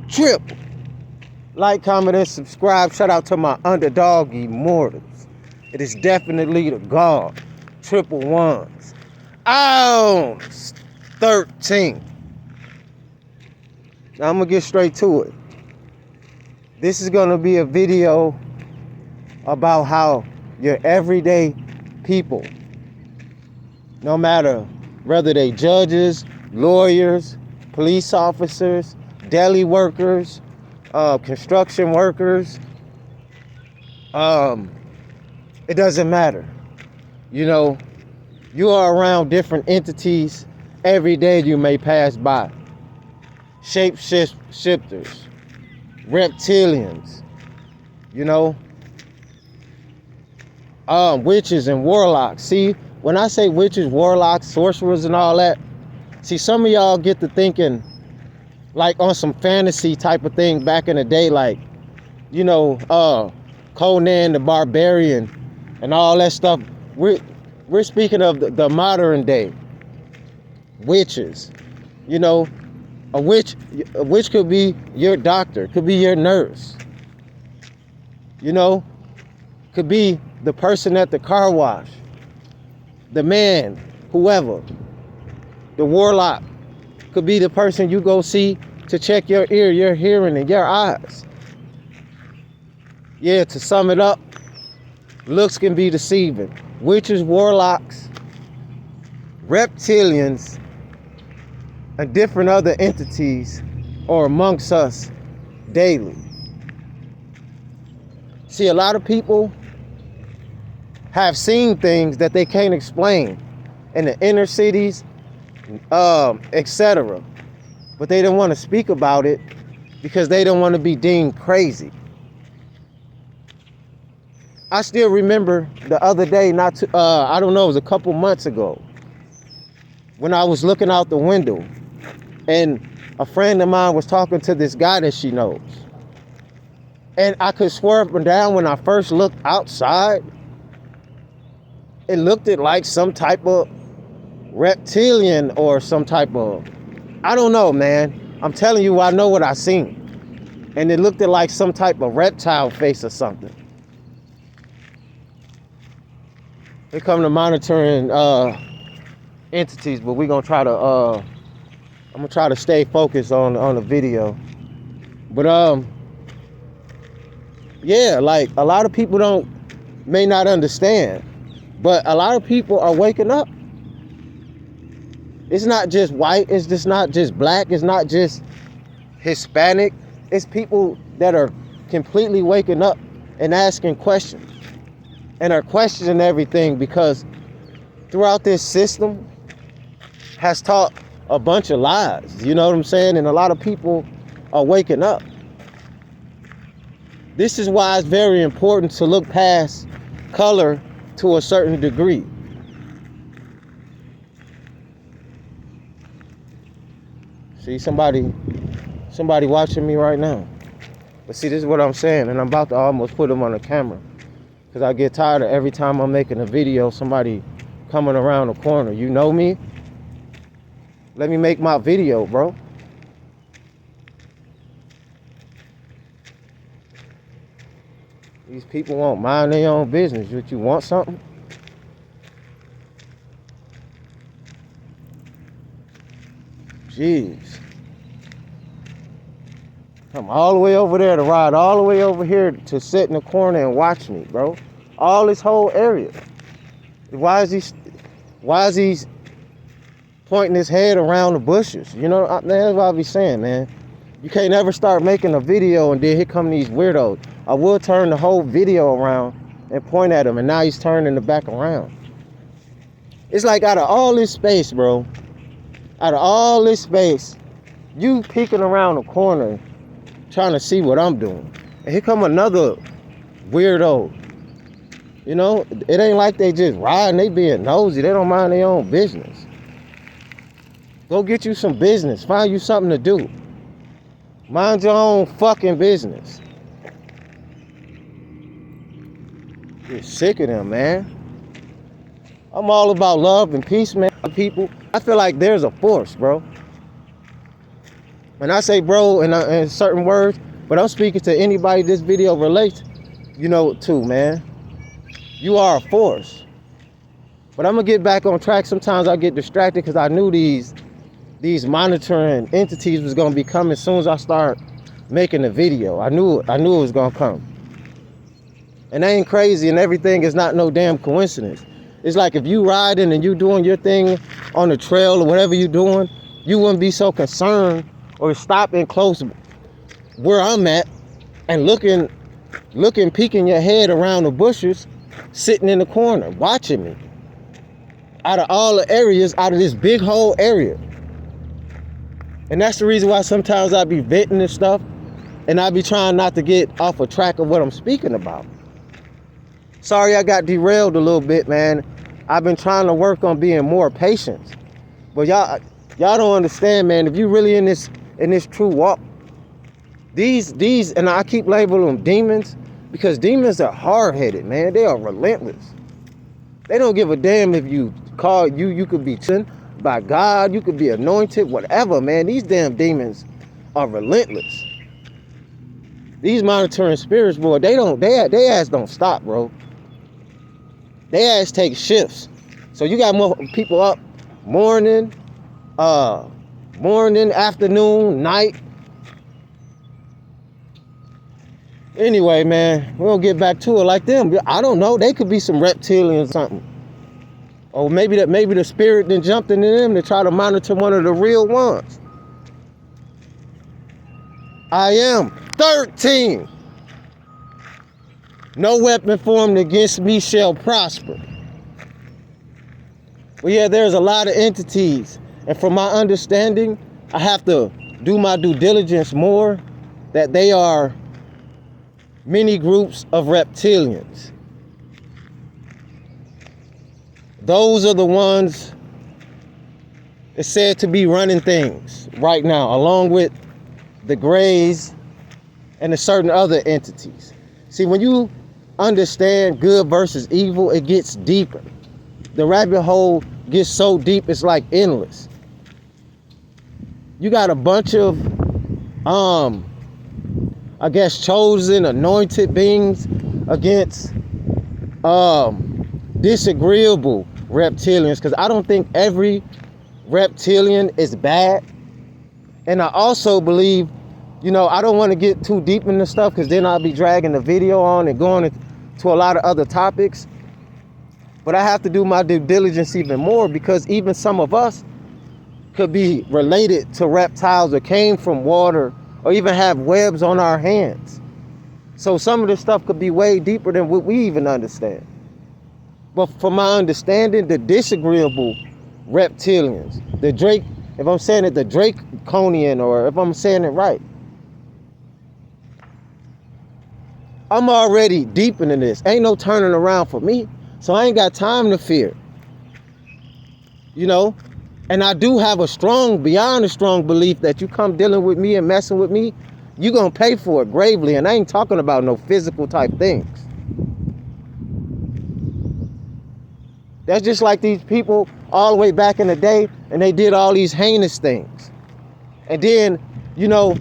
Triple. Like, comment, and subscribe. Shout out to my underdog immortals. It is definitely the God. Triple ones. Oh, 13. Now I'm going to get straight to it. This is going to be a video about how your everyday people, no matter whether they judges, lawyers, police officers, deli workers, construction workers, it doesn't matter. You know, you are around different entities every day you may pass by. Shapeshifters, reptilians, you know, witches and warlocks. See, when I say witches, warlocks, sorcerers and all that, see, some of y'all get to thinking like on some fantasy type of thing back in the day, like, you know, Conan the Barbarian and all that stuff. We're speaking of the modern day witches. You know, a witch could be your doctor, could be your nurse. You know, could be the person at the car wash, the man, whoever. The warlock could be the person you go see to check your ear, your hearing, and your eyes. Yeah, to sum it up, looks can be deceiving. Witches, warlocks, reptilians, and different other entities are amongst us daily. See, a lot of people have seen things that they can't explain in the inner cities, etc. But they don't want to speak about it because they don't want to be deemed crazy. I still remember the other day, I don't know, it was a couple months ago, when I was looking out the window and a friend of mine was talking to this guy that she knows. And I could swear up and down when I first looked outside, it looked like some type of reptilian or some type of, I don't know, man. I'm telling you, I know what I seen. And it looked like some type of reptile face or something. They come to monitoring entities, but we're gonna try to I'm gonna try to stay focused on the video. But yeah, like a lot of people may not understand, but a lot of people are waking up. It's not just white, it's just not just black, it's not just Hispanic. It's people that are completely waking up and asking questions. And are questioning everything because throughout this system has taught a bunch of lies. You know what I'm saying? And a lot of people are waking up. This is why it's very important to look past color to a certain degree. See, somebody watching me right now. But see, this is what I'm saying, and I'm about to almost put them on the camera. Because I get tired of every time I'm making a video, somebody coming around the corner. You know me? Let me make my video, bro. These people won't mind their own business. But you want something? Jeez. Come all the way over there to ride, all the way over here to sit in the corner and watch me, bro. All this whole area. Why is he pointing his head around the bushes? You know, that's what I be saying, man. You can't ever start making a video and then here come these weirdos. I will turn the whole video around and point at him, and now he's turning the back around. It's like out of all this space, bro, out of all this space, you peeking around the corner trying to see what I'm doing. And here come another weirdo. You know, it ain't like they just riding, they being nosy. They don't mind their own business. Go get you some business. Find you something to do. Mind your own fucking business. You're sick of them, man. I'm all about love and peace, man. People, I feel like there's a force, bro. And I say bro in certain words, but I'm speaking to anybody this video relates, to, man. You are a force. But I'm gonna get back on track. Sometimes I get distracted because I knew these monitoring entities was gonna be coming as soon as I start making the video. I knew it was gonna come. And that ain't crazy, and everything is not no damn coincidence. It's like if you riding and you doing your thing on the trail or whatever you doing, you wouldn't be so concerned or stopping close where I'm at and looking, peeking your head around the bushes, sitting in the corner, watching me. Out of all the areas, out of this big whole area. And that's the reason why sometimes I be venting and stuff, and I be trying not to get off a track of what I'm speaking about. Sorry I got derailed a little bit, man. I've been trying to work on being more patient. But y'all don't understand, man. If you really in this true walk, these, and I keep labeling them demons, because demons are hard-headed, man. They are relentless. They don't give a damn if you could be chosen by God, you could be anointed, whatever, man. These damn demons are relentless. These monitoring spirits, boy, they ass don't stop, bro. They ass take shifts. So you got more people up morning, afternoon, night. Anyway, man, we'll get back to it like them. I don't know. They could be some reptilians or something. Or maybe the spirit then jumped into them to try to monitor one of the real ones. I am 13. No weapon formed against me shall prosper. Well, yeah, there's a lot of entities. And from my understanding, I have to do my due diligence more, that they are many groups of reptilians. Those are the ones that's said to be running things right now, along with the Greys and the certain other entities. See, when you understand good versus evil, it gets deeper. The rabbit hole gets so deep, it's like endless. You got a bunch of, I guess, chosen, anointed beings against disagreeable reptilians, because I don't think every reptilian is bad. And I also believe, I don't want to get too deep into stuff, because then I'll be dragging the video on and going into a lot of other topics. But I have to do my due diligence even more, because even some of us could be related to reptiles or came from water or even have webs on our hands. So some of this stuff could be way deeper than what we even understand. But from my understanding, the disagreeable reptilians, the Drake, if I'm saying it, the Draconian, or if I'm saying it right, I'm already deep into this. Ain't no turning around for me. So I ain't got time to fear. And I do have beyond a strong belief that you come dealing with me and messing with me, you gonna pay for it gravely. And I ain't talking about no physical type things. That's just like these people all the way back in the day, and they did all these heinous things. And then, I'm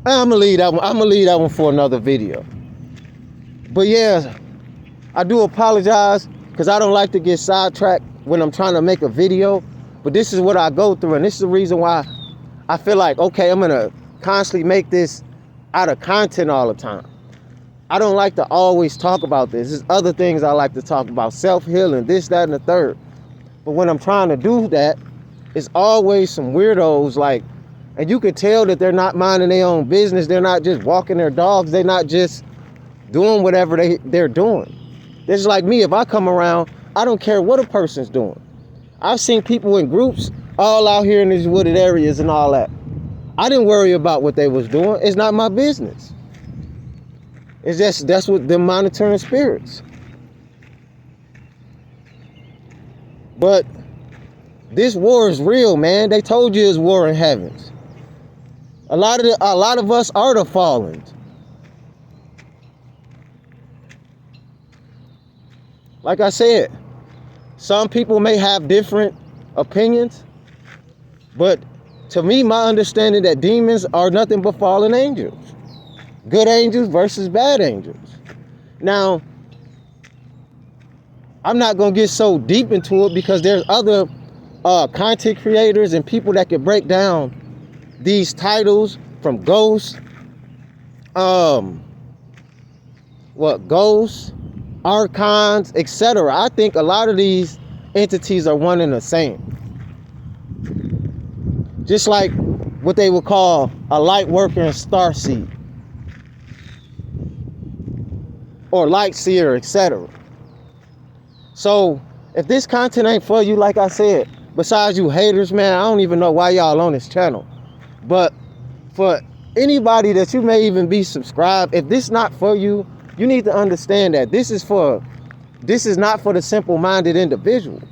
gonna leave that one for another video. But yeah, I do apologize, because I don't like to get sidetracked when I'm trying to make a video. But this is what I go through, and this is the reason why I feel like, okay, I'm gonna constantly make this out of content all the time. I don't like to always talk about this. There's other things I like to talk about, self-healing, this, that, and the third. But when I'm trying to do that, it's always some weirdos, and you can tell that they're not minding their own business. They're not just walking their dogs. They're not just doing whatever they're doing. It's like me. If I come around, I don't care what a person's doing. I've seen people in groups all out here in these wooded areas and all that. I didn't worry about what they was doing. It's not my business. It's just, that's what them monitoring spirits. But this war is real, man. They told you it's war in heavens. A lot of us are the fallen. Like I said, some people may have different opinions, but To me, my understanding that demons are nothing but fallen angels. Good angels versus bad angels. Now, I'm not going to get so deep into it because there's other content creators and people that can break down these titles from ghosts, ghosts, archons, etc. I think a lot of these entities are one and the same. Just like what they would call a light worker and starseed, or light seer, etc. So if this content ain't for you, like I said, besides you haters, man, I don't even know why y'all on this channel. But for anybody that you may even be subscribed, if this not for you, you need to understand that this is not for the simple-minded individuals.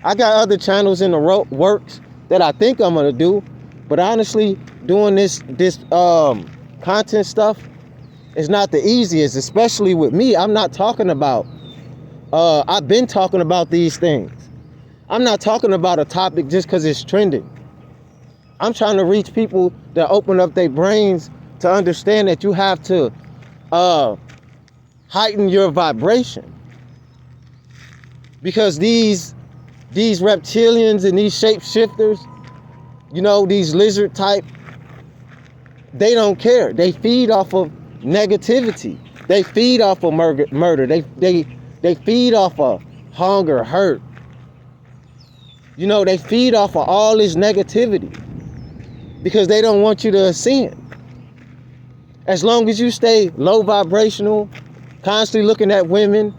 I got other channels in the works that I think I'm gonna do, but honestly, doing this content stuff is not the easiest, especially with me. I'm not talking about, I've been talking about these things. I'm not talking about a topic just because it's trending. I'm trying to reach people that open up their brains to understand that you have to heighten your vibration. Because these reptilians and these shapeshifters, you know, these lizard type, they don't care. They feed off of negativity. They feed off of murder. They feed off of hunger, hurt. You know, they feed off of all this negativity because they don't want you to ascend. As long as you stay low vibrational, constantly looking at women,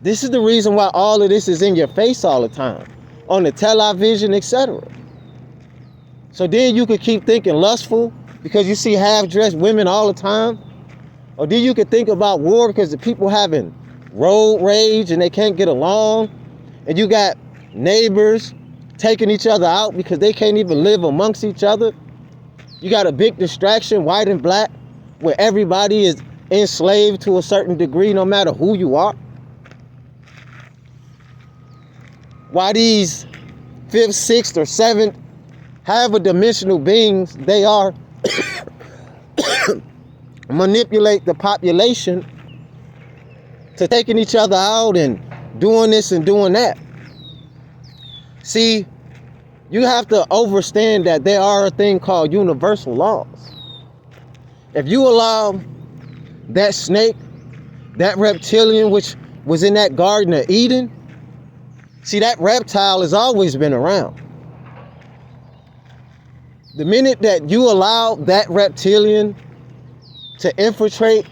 this is the reason why all of this is in your face all the time, on the television, etc. So then you could keep thinking lustful because you see half-dressed women all the time. Or then you could think about war because the people having road rage and they can't get along. And you got neighbors taking each other out because they can't even live amongst each other. You got a big distraction, white and black, where everybody is enslaved to a certain degree no matter who you are. Why these 5th, 6th, or 7th, however dimensional beings they are, manipulate the population to taking each other out and doing this and doing that. See, you have to understand that there are a thing called universal laws. If you allow that snake, that reptilian, which was in that Garden of Eden, see, that reptile has always been around. The minute that you allow that reptilian to infiltrate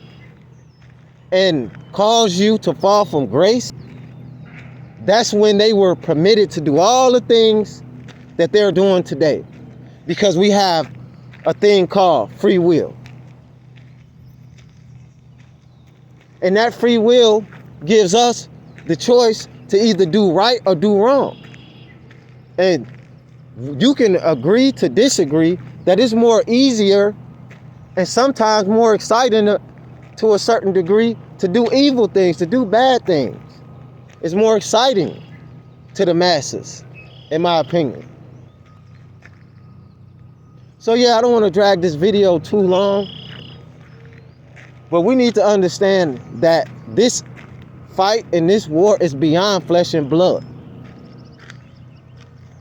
and cause you to fall from grace, that's when they were permitted to do all the things that they're doing today. Because we have a thing called free will. And that free will gives us the choice to either do right or do wrong. And you can agree to disagree that it's more easier and sometimes more exciting to a certain degree to do evil things, to do bad things. It's more exciting to the masses, in my opinion. So yeah, I don't want to drag this video too long, but we need to understand that this fight and this war is beyond flesh and blood.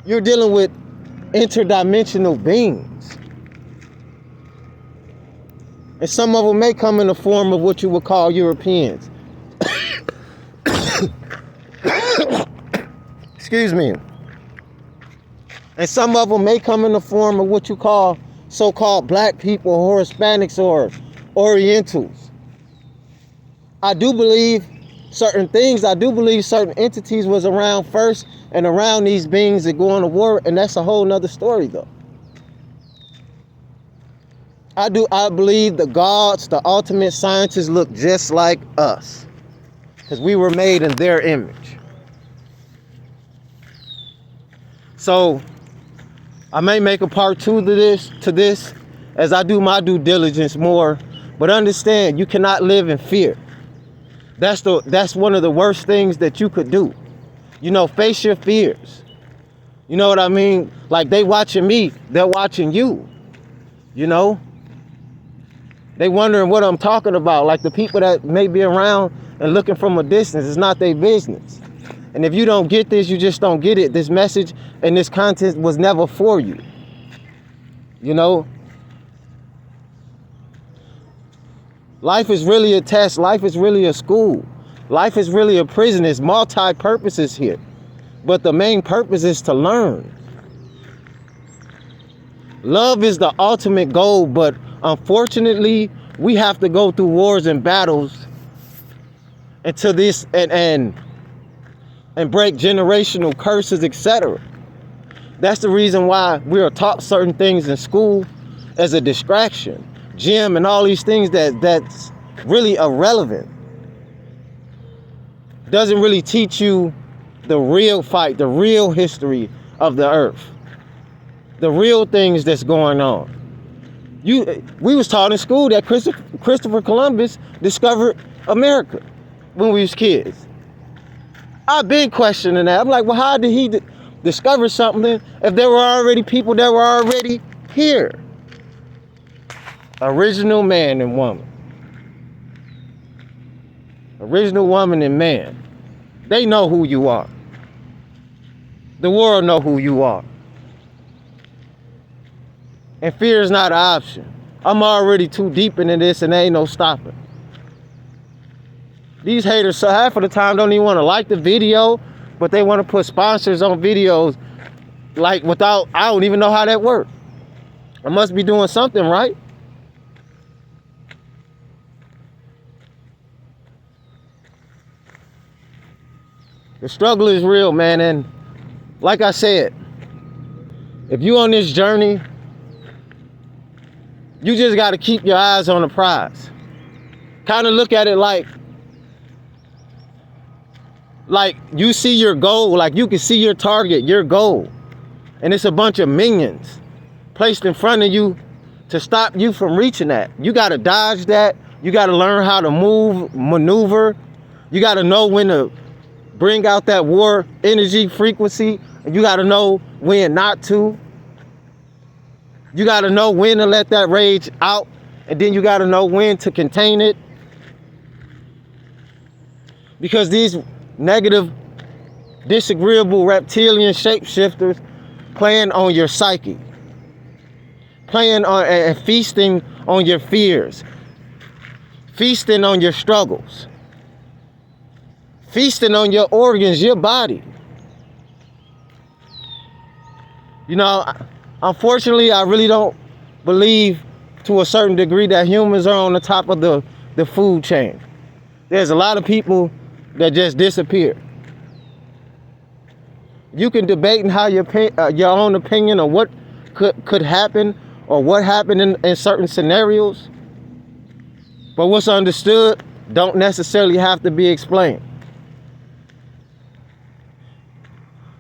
You're dealing with interdimensional beings. And some of them may come in the form of what you would call Europeans. Excuse me. And some of them may come in the form of what you call so-called black people or Hispanics or Orientals. I do believe certain things. I do believe certain entities was around first and around these beings that go on to war, and that's a whole nother story though. I believe the gods, the ultimate scientists look just like us because we were made in their image. So I may make a part 2 to this as I do my due diligence more, but understand you cannot live in fear. That's one of the worst things that you could do. You know, face your fears. You know what I mean? Like, they watching me, they're watching you. You know? They wondering what I'm talking about. Like, the people that may be around and looking from a distance, it's not their business. And if you don't get this, you just don't get it. This message and this content was never for you. You know? Life is really a test. Life is really a school. Life is really a prison. It's multi-purposes here. But the main purpose is to learn. Love is the ultimate goal, but unfortunately, we have to go through wars and battles into this and break generational curses, etc. That's the reason why we are taught certain things in school as a distraction. Gym and all these things that's really irrelevant. Doesn't really teach you the real fight, the real history of the earth. The real things that's going on. We was taught in school that Christopher Columbus discovered America when we was kids. I've been questioning that. I'm like, well, how did he discover something if there were already people that were already here? Original man and woman. Original woman and man. They know who you are. The world know who you are. And fear is not an option. I'm already too deep into this and there ain't no stopping. These haters, so half of the time, don't even want to like the video, but they want to put sponsors on videos like without, I don't even know how that works. I must be doing something right. The struggle is real, man, and like I said, if you on this journey, you just got to keep your eyes on the prize. Kind of look at it like you see your goal, like you can see your target, your goal, and it's a bunch of minions placed in front of you to stop you from reaching that. You got to dodge that. You got to learn how to move, maneuver. You got to know when to bring out that war energy frequency, and you got to know when not to. You got to know when to let that rage out, and then you got to know when to contain it. Because these negative, disagreeable reptilian shapeshifters playing on your psyche, playing on and feasting on your fears, feasting on your struggles, feasting on your organs, your body. You know, unfortunately, I really don't believe to a certain degree that humans are on the top of the food chain. There's a lot of people that just disappear. You can debate and how your own opinion of what could happen or what happened in certain scenarios, but what's understood don't necessarily have to be explained.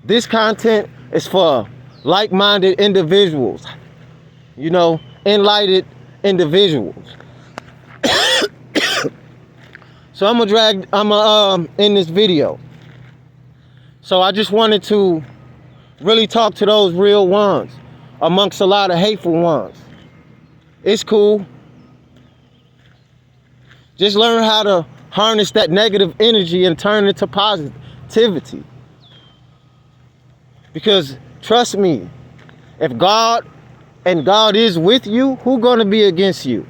This content is for like-minded individuals, you know, enlightened individuals. So I'm gonna end this video. So I just wanted to really talk to those real ones amongst a lot of hateful ones. It's cool. Just learn how to harness that negative energy and turn it to positivity. Because trust me, if God is with you, who's gonna be against you?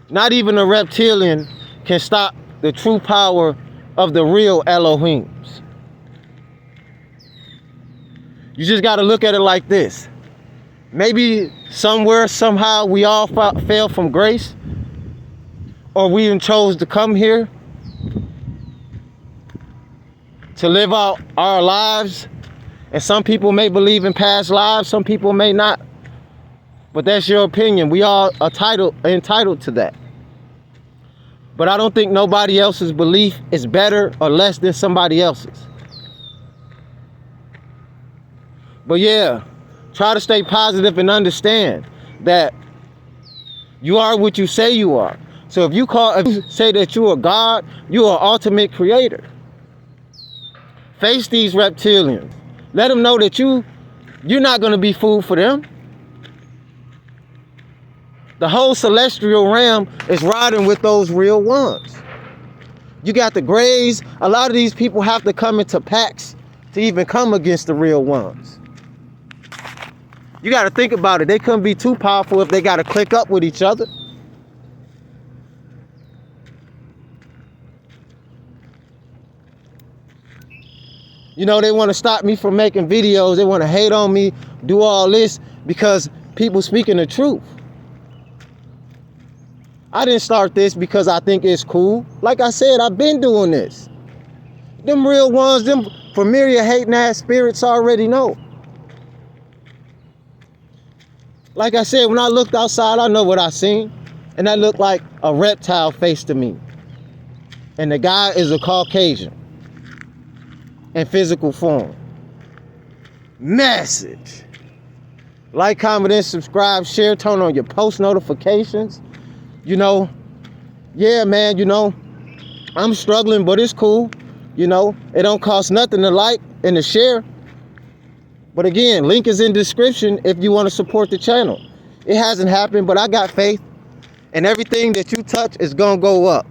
Not even a reptilian can stop the true power of the real Elohims. You just got to look at it like this. Maybe somewhere, somehow, we all fell from grace, or we even chose to come here to live out our lives. And some people may believe in past lives, some people may not. But that's your opinion. We all are entitled to that. But I don't think nobody else's belief is better or less than somebody else's. But yeah, try to stay positive and understand that you are what you say you are. So if you say that you are God, you are ultimate creator. Face these reptilians. Let them know that you're not going to be food for them. The whole celestial realm is riding with those real ones. You got the grays. A lot of these people have to come into packs to even come against the real ones. You got to think about it. They couldn't be too powerful if they got to click up with each other. You know, they want to stop me from making videos. They want to hate on me, do all this because people speaking the truth. I didn't start this because I think it's cool. Like I said, I've been doing this. Them real ones, them familiar hating ass spirits already know. Like I said, when I looked outside, I know what I seen. And that looked like a reptile face to me. And the guy is a Caucasian in physical form. Message. Like, comment, and subscribe, share, turn on your post notifications. You know, yeah, man, you know, I'm struggling, but it's cool. You know, it don't cost nothing to like and to share. But again, link is in the description if you want to support the channel. It hasn't happened, but I got faith. And everything that you touch is going to go up.